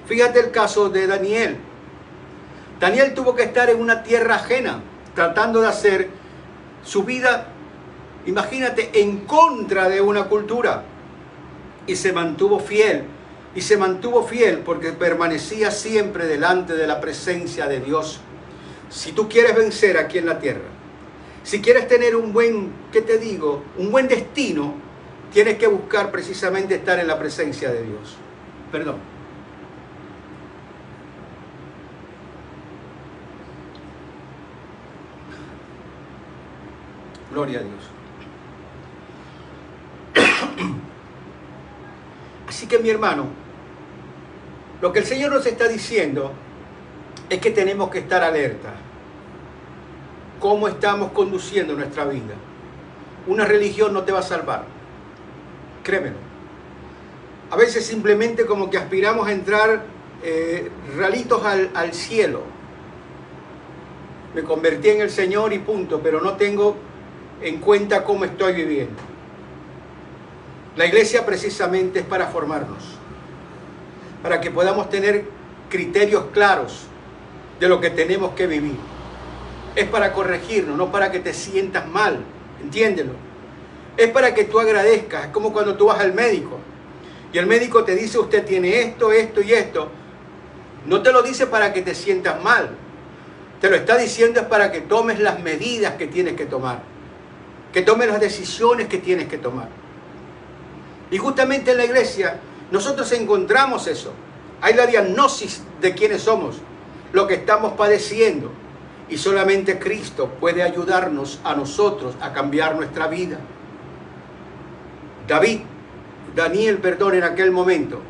Fíjate el caso de Daniel. Daniel tuvo que estar en una tierra ajena, tratando de hacer su vida, imagínate, en contra de una cultura. Y se mantuvo fiel. Y se mantuvo fiel porque permanecía siempre delante de la presencia de Dios. Si tú quieres vencer aquí en la tierra, si quieres tener un buen, ¿qué te digo? Un buen destino, tienes que buscar precisamente estar en la presencia de Dios. Perdón. Gloria a Dios. Así que mi hermano, lo que el Señor nos está diciendo es que tenemos que estar alerta. ¿Cómo estamos conduciendo nuestra vida? Una religión no te va a salvar. Créemelo. A veces simplemente como que aspiramos a entrar ralitos al cielo. Me convertí en el Señor y punto, pero no tengo en cuenta cómo estoy viviendo. La iglesia precisamente es para formarnos, para que podamos tener criterios claros de lo que tenemos que vivir. Es para corregirnos, no para que te sientas mal, entiéndelo. Es para que tú agradezcas. Es como cuando tú vas al médico y el médico te dice: usted tiene esto, esto y esto. No te lo dice para que te sientas mal, te lo está diciendo es para que tomes las medidas que tienes que tomar, que tomes las decisiones que tienes que tomar. Y justamente en la iglesia nosotros encontramos eso. Hay la diagnosis de quiénes somos, lo que estamos padeciendo. Y solamente Cristo puede ayudarnos a nosotros a cambiar nuestra vida. Daniel, en aquel momento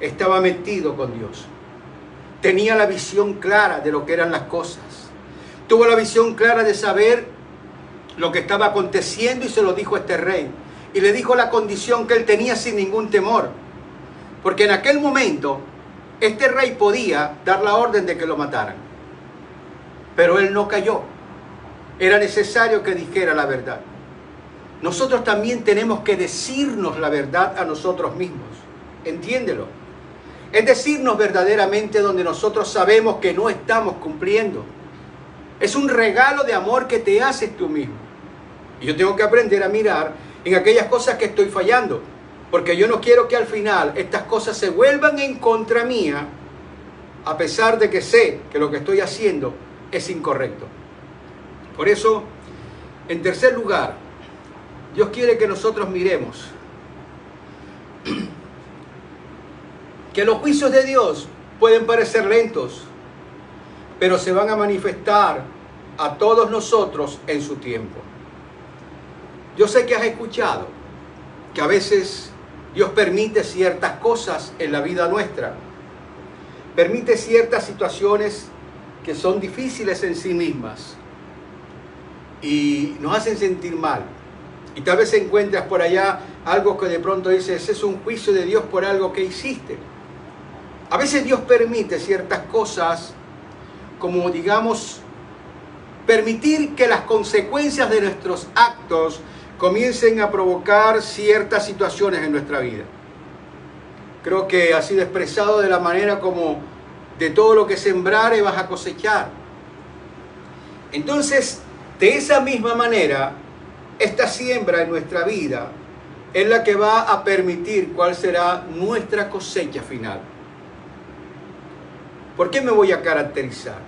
estaba metido con Dios. Tenía la visión clara de lo que eran las cosas. Tuvo la visión clara de saber lo que estaba aconteciendo y se lo dijo a este rey. Y le dijo la condición que él tenía sin ningún temor. Porque en aquel momento este rey podía dar la orden de que lo mataran. Pero él no cayó. Era necesario que dijera la verdad. Nosotros también tenemos que decirnos la verdad a nosotros mismos. Entiéndelo. Es decirnos verdaderamente donde nosotros sabemos que no estamos cumpliendo. Es un regalo de amor que te haces tú mismo. Y yo tengo que aprender a mirar en aquellas cosas que estoy fallando. Porque yo no quiero que al final estas cosas se vuelvan en contra mía, a pesar de que sé que lo que estoy haciendo es incorrecto. Por eso, en tercer lugar, Dios quiere que nosotros miremos que los juicios de Dios pueden parecer lentos, pero se van a manifestar a todos nosotros en su tiempo. Yo sé que has escuchado que a veces Dios permite ciertas cosas en la vida nuestra. Permite ciertas situaciones que son difíciles en sí mismas y nos hacen sentir mal. Y tal vez encuentras por allá algo que de pronto dices, es un juicio de Dios por algo que hiciste. A veces Dios permite ciertas cosas como, digamos, permitir que las consecuencias de nuestros actos comiencen a provocar ciertas situaciones en nuestra vida. Creo que ha sido expresado de la manera como de todo lo que sembrares vas a cosechar. Entonces, de esa misma manera, esta siembra en nuestra vida es la que va a permitir cuál será nuestra cosecha final. ¿Por qué me voy a caracterizar?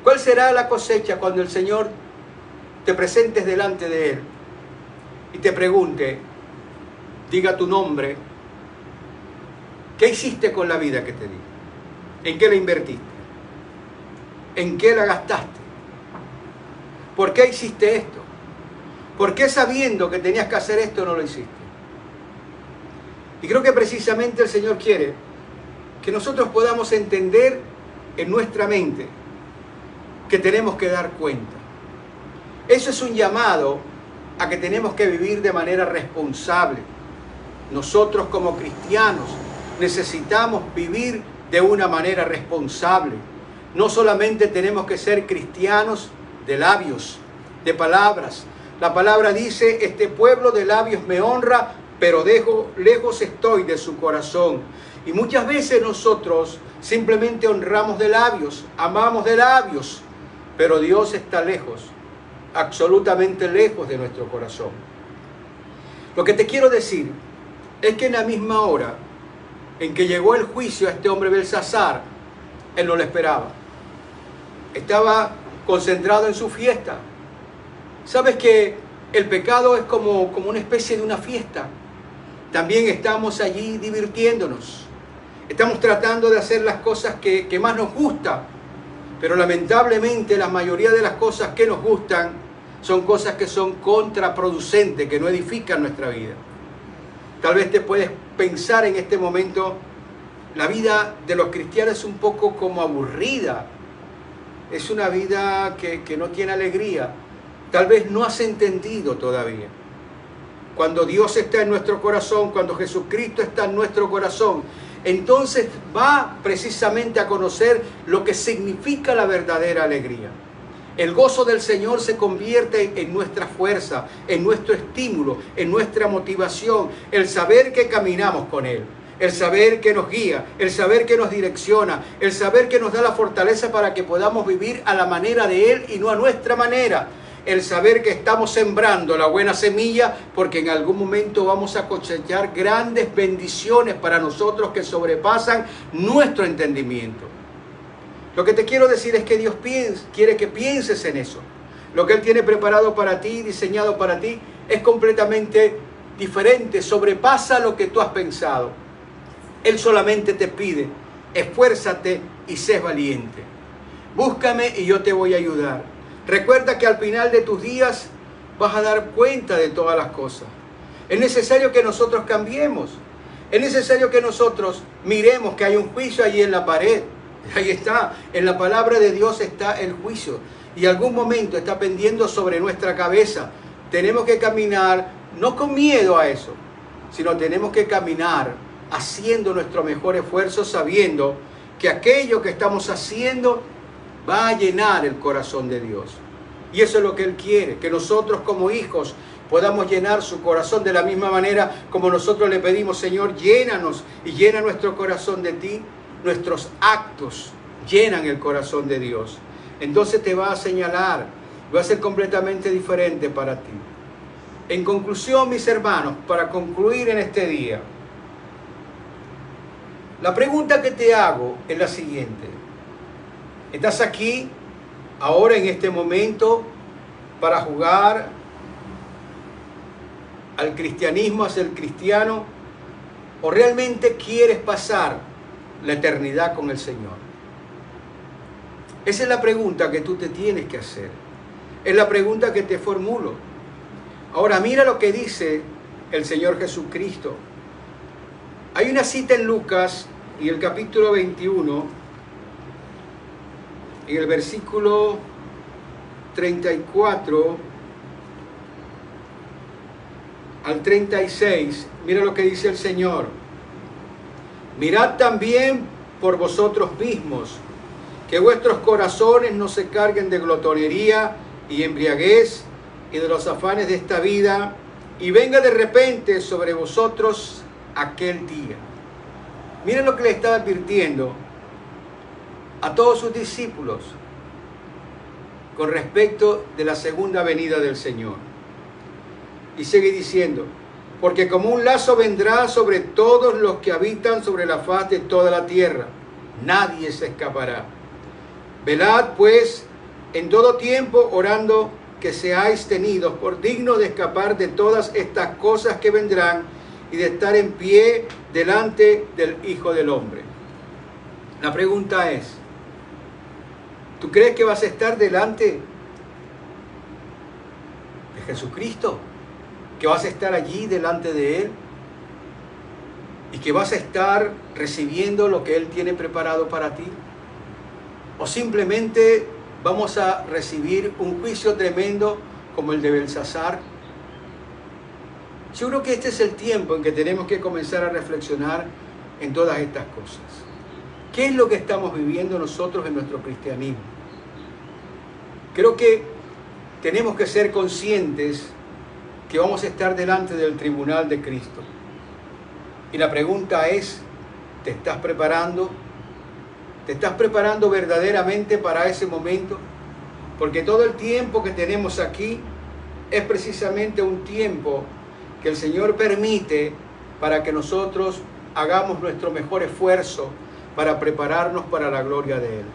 ¿Cuál será la cosecha cuando el Señor te presentes delante de Él y te pregunte, diga tu nombre, ¿qué hiciste con la vida que te di? ¿En qué la invertiste? ¿En qué la gastaste? ¿Por qué hiciste esto? ¿Por qué sabiendo que tenías que hacer esto no lo hiciste? Y creo que precisamente el Señor quiere que nosotros podamos entender en nuestra mente que tenemos que dar cuenta. Eso es un llamado a que tenemos que vivir de manera responsable. Nosotros como cristianos necesitamos vivir de una manera responsable. No solamente tenemos que ser cristianos de labios, de palabras. La palabra dice, este pueblo de labios me honra, pero lejos estoy de su corazón. Y muchas veces nosotros simplemente honramos de labios, amamos de labios, pero Dios está lejos, absolutamente lejos de nuestro corazón. Lo que te quiero decir es que en la misma hora en que llegó el juicio a este hombre Belsasar, él no lo esperaba. Estaba concentrado en su fiesta. ¿Sabes que el pecado es como una especie de una fiesta? También estamos allí divirtiéndonos. Estamos tratando de hacer las cosas que más nos gustan. Pero lamentablemente la mayoría de las cosas que nos gustan son cosas que son contraproducentes, que no edifican nuestra vida. Tal vez te puedes pensar en este momento, la vida de los cristianos es un poco como aburrida. Es una vida que no tiene alegría. Tal vez no has entendido todavía. Cuando Dios está en nuestro corazón, cuando Jesucristo está en nuestro corazón, entonces va precisamente a conocer lo que significa la verdadera alegría. El gozo del Señor se convierte en nuestra fuerza, en nuestro estímulo, en nuestra motivación. El saber que caminamos con Él, el saber que nos guía, el saber que nos direcciona, el saber que nos da la fortaleza para que podamos vivir a la manera de Él y no a nuestra manera. El saber que estamos sembrando la buena semilla porque en algún momento vamos a cosechar grandes bendiciones para nosotros que sobrepasan nuestro entendimiento. Lo que te quiero decir es que Dios quiere que pienses en eso. Lo que Él tiene preparado para ti, diseñado para ti, es completamente diferente, sobrepasa lo que tú has pensado. Él solamente te pide, esfuérzate y sé valiente. Búscame y yo te voy a ayudar. Recuerda que al final de tus días vas a dar cuenta de todas las cosas. Es necesario que nosotros cambiemos. Es necesario que nosotros miremos que hay un juicio allí en la pared. Ahí está, en la palabra de Dios está el juicio. Y algún momento está pendiendo sobre nuestra cabeza. Tenemos que caminar, no con miedo a eso, sino tenemos que caminar haciendo nuestro mejor esfuerzo, sabiendo que aquello que estamos haciendo va a llenar el corazón de Dios. Y eso es lo que Él quiere, que nosotros como hijos podamos llenar su corazón de la misma manera como nosotros le pedimos, Señor, llénanos y llena nuestro corazón de ti. Nuestros actos llenan el corazón de Dios. Entonces te va a señalar, va a ser completamente diferente para ti. En conclusión, mis hermanos, para concluir en este día, la pregunta que te hago es la siguiente. ¿Estás aquí, ahora en este momento, para jugar al cristianismo, a ser cristiano? ¿O realmente quieres pasar la eternidad con el Señor? Esa es la pregunta que tú te tienes que hacer. Es la pregunta que te formulo. Ahora mira lo que dice el Señor Jesucristo. Hay una cita en Lucas, y el capítulo 21, en el versículo 34 al 36, mira lo que dice el Señor. Mirad también por vosotros mismos, que vuestros corazones no se carguen de glotonería y embriaguez y de los afanes de esta vida, y venga de repente sobre vosotros aquel día. Miren lo que le estaba advirtiendo a todos sus discípulos con respecto de la segunda venida del Señor. Y sigue diciendo, porque como un lazo vendrá sobre todos los que habitan sobre la faz de toda la tierra, nadie se escapará. Velad pues en todo tiempo, orando que seáis tenidos por dignos de escapar de todas estas cosas que vendrán y de estar en pie delante del Hijo del Hombre. La pregunta es, ¿tú crees que vas a estar delante de Jesucristo? ¿Que vas a estar allí delante de Él? ¿Y que vas a estar recibiendo lo que Él tiene preparado para ti? ¿O simplemente vamos a recibir un juicio tremendo como el de Belsasar? Yo creo que este es el tiempo en que tenemos que comenzar a reflexionar en todas estas cosas. ¿Qué es lo que estamos viviendo nosotros en nuestro cristianismo? Creo que tenemos que ser conscientes que vamos a estar delante del tribunal de Cristo. Y la pregunta es, ¿te estás preparando? ¿Te estás preparando verdaderamente para ese momento? Porque todo el tiempo que tenemos aquí es precisamente un tiempo que el Señor permite para que nosotros hagamos nuestro mejor esfuerzo para prepararnos para la gloria de Él.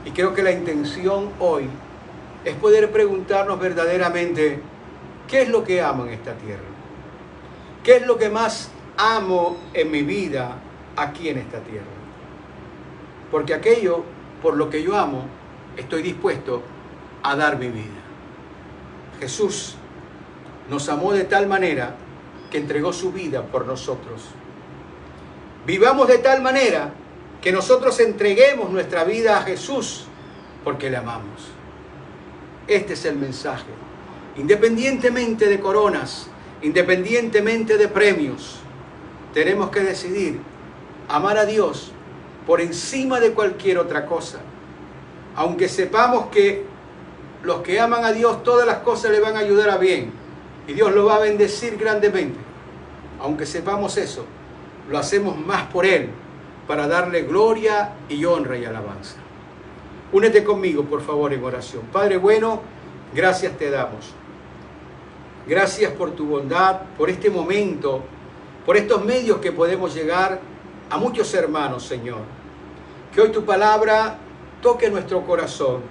Y creo que la intención hoy es poder preguntarnos verdaderamente, ¿qué es lo que amo en esta tierra? ¿Qué es lo que más amo en mi vida aquí en esta tierra? Porque aquello por lo que yo amo, estoy dispuesto a dar mi vida. Jesús nos amó de tal manera que entregó su vida por nosotros. Vivamos de tal manera que nosotros entreguemos nuestra vida a Jesús porque le amamos. Este es el mensaje. Independientemente de coronas, independientemente de premios, tenemos que decidir amar a Dios por encima de cualquier otra cosa. Aunque sepamos que los que aman a Dios, todas las cosas le van a ayudar a bien y Dios lo va a bendecir grandemente. Aunque sepamos eso, lo hacemos más por Él, para darle gloria y honra y alabanza. Únete conmigo, por favor, en oración. Padre bueno, gracias te damos. Gracias por tu bondad, por este momento, por estos medios que podemos llegar a muchos hermanos, Señor. Que hoy tu palabra toque nuestro corazón.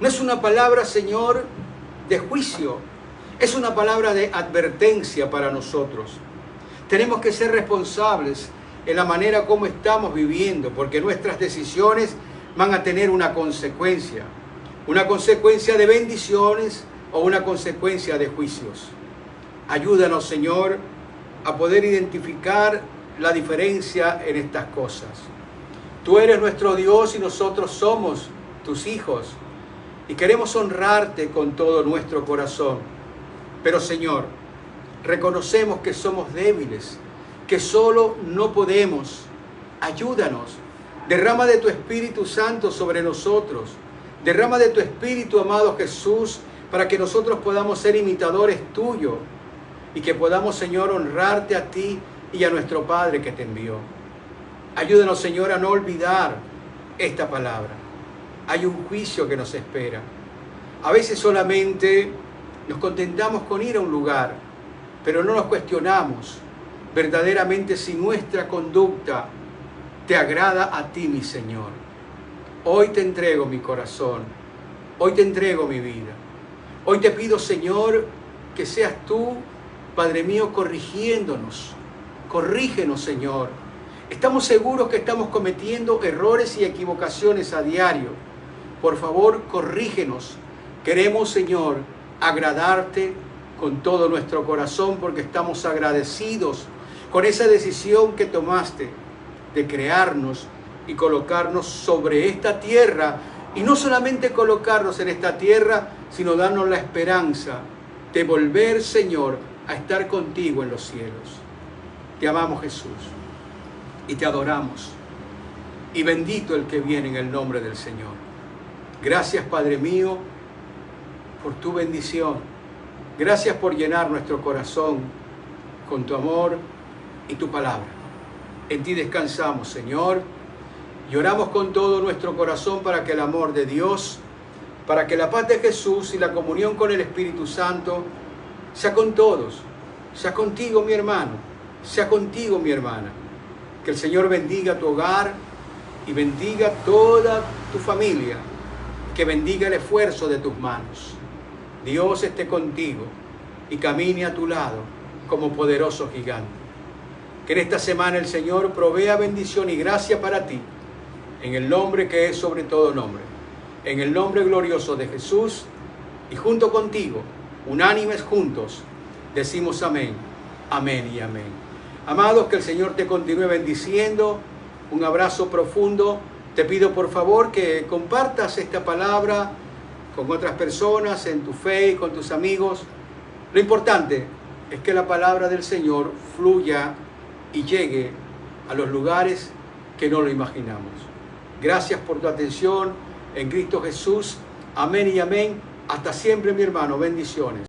No es una palabra, Señor, de juicio. Es una palabra de advertencia para nosotros. Tenemos que ser responsables en la manera como estamos viviendo, porque nuestras decisiones van a tener una consecuencia de bendiciones o una consecuencia de juicios. Ayúdanos, Señor, a poder identificar la diferencia en estas cosas. Tú eres nuestro Dios y nosotros somos tus hijos y queremos honrarte con todo nuestro corazón. Pero, Señor, reconocemos que somos débiles, que solo no podemos. Ayúdanos. Derrama de tu Espíritu Santo sobre nosotros. Derrama de tu Espíritu, amado Jesús, para que nosotros podamos ser imitadores tuyos y que podamos, Señor, honrarte a ti y a nuestro Padre que te envió. Ayúdanos, Señor, a no olvidar esta palabra. Hay un juicio que nos espera. A veces solamente nos contentamos con ir a un lugar, pero no nos cuestionamos verdaderamente si nuestra conducta te agrada a ti, mi Señor. Hoy te entrego mi corazón, hoy te entrego mi vida. Hoy te pido, Señor, que seas tú, Padre mío, corrigiéndonos. Corrígenos, Señor. Estamos seguros que estamos cometiendo errores y equivocaciones a diario. Por favor, corrígenos. Queremos, Señor, agradarte con todo nuestro corazón porque estamos agradecidos con esa decisión que tomaste de crearnos y colocarnos sobre esta tierra. Y no solamente colocarnos en esta tierra, sino darnos la esperanza de volver, Señor, a estar contigo en los cielos. Te amamos, Jesús, y te adoramos. Y bendito el que viene en el nombre del Señor. Gracias, Padre mío, por tu bendición. Gracias por llenar nuestro corazón con tu amor y tu palabra. En ti descansamos, Señor, y oramos con todo nuestro corazón para que el amor de Dios, para que la paz de Jesús y la comunión con el Espíritu Santo sea con todos, sea contigo, mi hermano, sea contigo, mi hermana. Que el Señor bendiga tu hogar y bendiga toda tu familia, que bendiga el esfuerzo de tus manos. Dios esté contigo y camine a tu lado como poderoso gigante. Que en esta semana el Señor provea bendición y gracia para ti, en el nombre que es sobre todo nombre, en el nombre glorioso de Jesús, y junto contigo, unánimes juntos, decimos amén, amén y amén. Amados, que el Señor te continúe bendiciendo. Un abrazo profundo. Te pido por favor que compartas esta palabra con otras personas, en tu fe y con tus amigos. Lo importante es que la palabra del Señor fluya y llegue a los lugares que no lo imaginamos. Gracias por tu atención en Cristo Jesús. Amén y amén. Hasta siempre, mi hermano. Bendiciones.